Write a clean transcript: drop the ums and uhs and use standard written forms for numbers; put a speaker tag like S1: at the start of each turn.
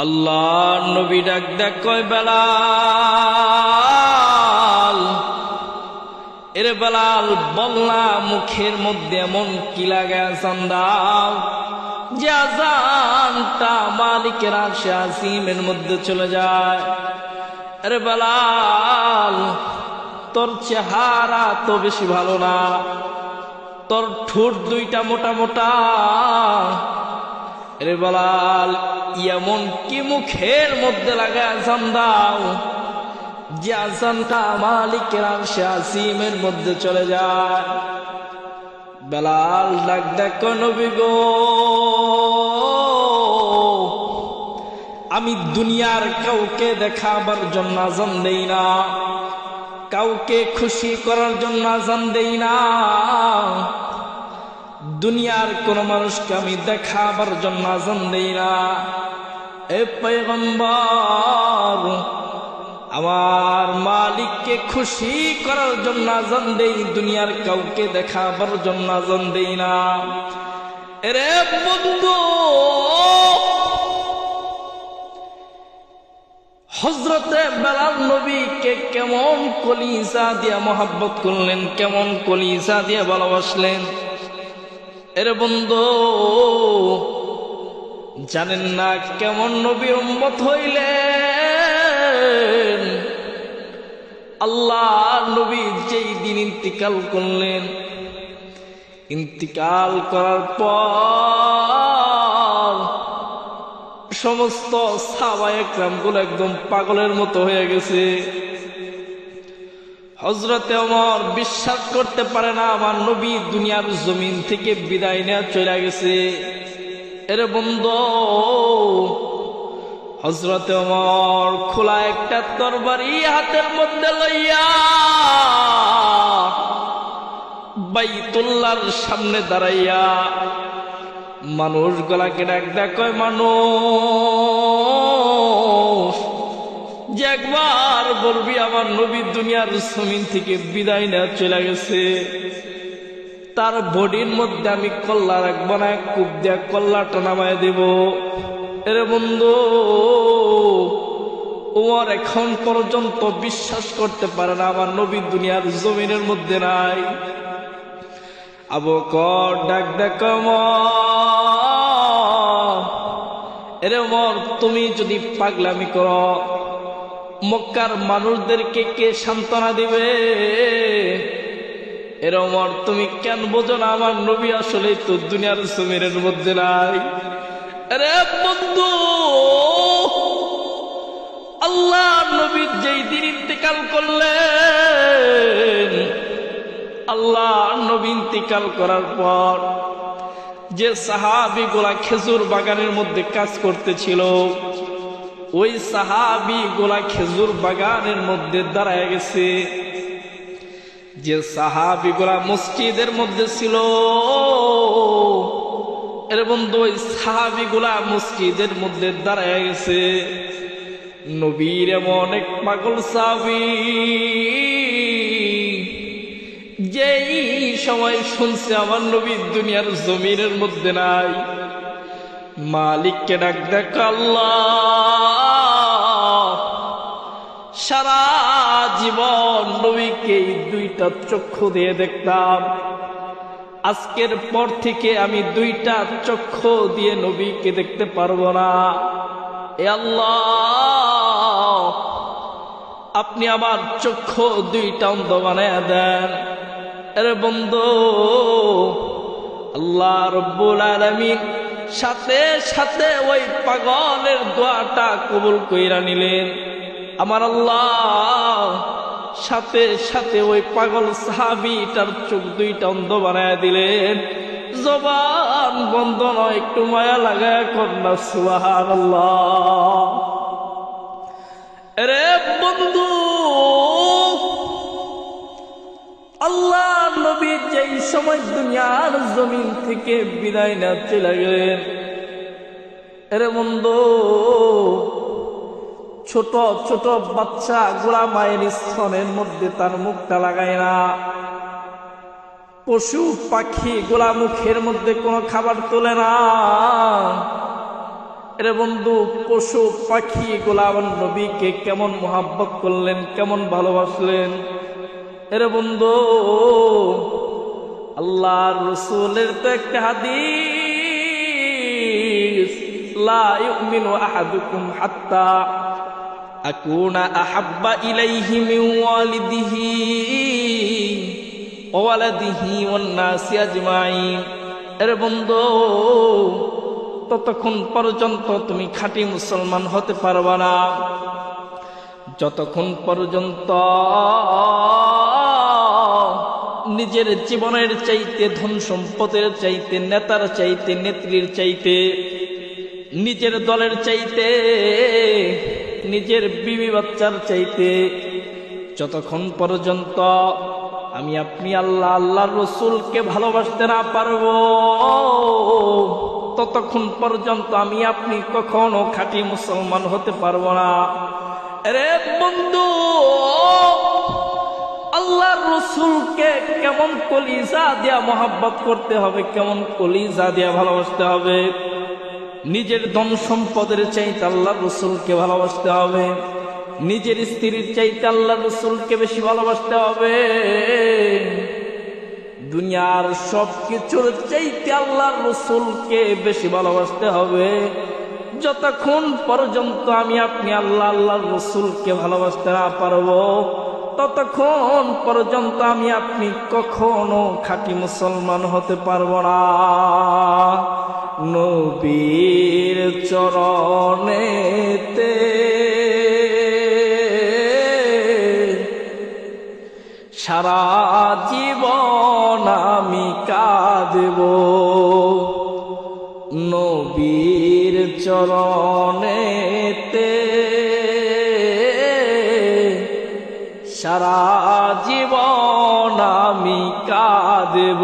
S1: আল্লাহ নবী ডাক ডাক কয় বেলাল, এরে বেলাল বল না মুখের মধ্যে এমন কি লাগে আজান দাও যে আজানটা মালিকের আরশে আজিমের মধ্যে চলে যায়। আরে বেলাল তোর চেহারা তো বেশি ভালো না, তোর ঠোঁট দুইটা মোটা মোটা। আরে বেলাল এমন কি মুখের মধ্যে লাগা আজান দাও যে আজানটা মালিকের আরশে আজিমের মধ্যে চলে যায়। বেলাল ডাক ডাক নবী গো, আমি দুনিয়ার কাউকে দেখাবার জন্য আজান দেই না, কাউকে খুশি করার জন্য আজান দেই না, দুনিয়ার কোন মানুষকে আমি দেখাবার জন্য আজান দেই না। এ পয়গম্বর, আমার মালিককে খুশি করার জন্য আজান দেই, দুনিয়ার কাউকে দেখাবার জন্য আজান দেই না। এরে বন্ধু, হযরতে বেলাল নবীকে কেমন কলিজা দিয়ে মহব্বত করলেন, কেমন কলিজা দিয়ে ভালোবাসলেন। এরে বন্ধু জানেন না কেমন নবীর উম্মত হইলেন? আল্লাহ নবী যেই দিন ইন্তিকাল করলেন, ইন্তিকাল করার পর সমস্ত সাহাবায়ে কেরামগুলো একদম পাগলের মতো হয়ে গেছে। হযরতে ওমর বিশ্বাস করতে পারে না আমার নবী দুনিয়ার জমিন থেকে বিদায় নিয়ে চলে গেছে। এর বন্ধু হযরতে ওমর খোলা একটা তরবারি হাতের মধ্যে লইয়া বাইতুল্লাহর সামনে দাঁড়াইয়া মানুষগুলাকে ডাক ডাক কয়, মানুষ যে একবার বলবি আমার নবী দুনিয়ার জমিন থেকে বিদায় নিয়ে চলে গেছে, তার বডির মধ্যে আমি কল্লা রাখবো না, কূপ দিয়া কল্লাটা নামায় দেব। এর বন্ধু ওমর এখন পর্যন্ত বিশ্বাস করতে পারে না আমার নবী দুনিয়ার জমিনের মধ্যে নাই। আবু বকর ডাক ডাক ওমর, এরে ওমর তুমি যদি পাগলামি করো মক্কার মানুষদেরকে কে সান্ত্বনা দিবে? এর ওমর তুমি কেন বোঝো না আমার নবী আসলে তো দুনিয়ার জমিনের মধ্যে নাই? আরে বন্ধু আল্লাহ নবী যেই দিন ইন্তিকাল করলেন, আল্লাহ নবী ইন্তিকাল করার পর যে সাহাবীগুলা খেজুর বাগানের মধ্যে কাজ করতেছিল, ওই সাহাবীগুলা খেজুর বাগানের মধ্যে দাঁড়ায় গেছে। যে সাহাবীগুলা মসজিদের মধ্যে ছিল, এর বন্ধু ওই সাহাবীগুলা মসজিদের মধ্যে দাঁড়ায় গেছে। নবীর এমন এক পাগল সাহাবী যেই সময় শুনছে আমার নবী দুনিয়ার জমিনের মধ্যে নাই, মালিককে ডাক ডাক, আল্লাহ সারা জীবন নবীকে এই দুইটা চক্ষু দিয়ে দেখতাম, আজকের পর থেকে আমি দুইটা চক্ষু দিয়ে নবীকে দেখতে পারবো না। এ আল্লাহ আপনি আমার চক্ষু দুইটা অন্ধ বানায়া দেন। এর বন্ধু আল্লাহ রব্বুল আলামিন সাথে সাথে ওই পাগলের দোয়াটা কবুল কইরা নিলেন। আমার আল্লাহ সাথে সাথে ওই পাগল সাহাবীটার চোখ দুইটা অন্ধ বানায় দিলেন। জবান বন্ধ নয়, একটু মায়া লাগায় কন্যা সুবহানাল্লাহ। রে বন্ধু আল্লাহ নবী যেই সময় দুনিয়ার জমিন থেকে বিদায় না চলে গেলেন, রে বন্ধু ছোট ছোট বাচ্চা গুলা মায়ের স্তনের মধ্যে তার মুখটা লাগায় না, পশু পাখি গুলা মুখের মধ্যে কোনো খাবার তোলে না, এরে বন্ধু, পশু পাখি গোলাম নবীকে কেমন মোহাব্বত করলেন, কেমন ভালোবাসলেন। এরে বন্ধু, আল্লাহর রাসূলের তো একটা হাদিস, লা ইউমিনু আহাদুকুম হাত্তা আকুনা আহাব্বা ইলাইহি মিন ওয়ালিদিহি ওয়া ওয়ালাদিহি ওয়ান নাসি আজমাইন। এরে বন্ধু, ততক্ষণ পর্যন্ত তুমি খাঁটি মুসলমান হতে পারবা না যতক্ষণ পর্যন্ত নিজের জীবনের চাইতে, ধন সম্পদের চাইতে, নেতার চাইতে, নেত্রীর চাইতে, নিজের দলের চাইতে, নিজের বিবি বাচ্চার চাইতে, যতক্ষণ পর্যন্ত আমি আপনি আল্লাহ আল্লাহর রাসূলকে ভালোবাসতে না পারবো, ততক্ষণ পর্যন্ত আমি আপনি কখনো খাঁটি মুসলমান হতে পারবো না। আরে বন্ধু, আল্লাহর রাসূলকে কেমন কলিজা দিয়া মোহাব্বত করতে হবে, কেমন কলিজা দিয়া ভালোবাসতে হবে। নিজের ধন সম্পদের চাইতে আল্লাহর রাসূলকে ভালোবাসতে হবে, নিজের স্ত্রীর চাইতে আল্লাহর রাসূলকে বেশি ভালোবাসতে হবে, দুনিয়ার সব কিছুর চাইতে আল্লাহর রাসূলকে বেশি ভালোবাসতে হবে। যতক্ষণ পর্যন্ত আমি আপনি আল্লাহ আল্লাহর রাসূলকে ভালোবাসতে না পারবো, ততক্ষণ পর্যন্ত আমি আপনি কখনো খাঁটি মুসলমান হতে পারবো না। নবীর চরণেতে সারা জীবন আমি কাঁদব, নবীর চরণেতে সারা জীবন আমি কাঁদব।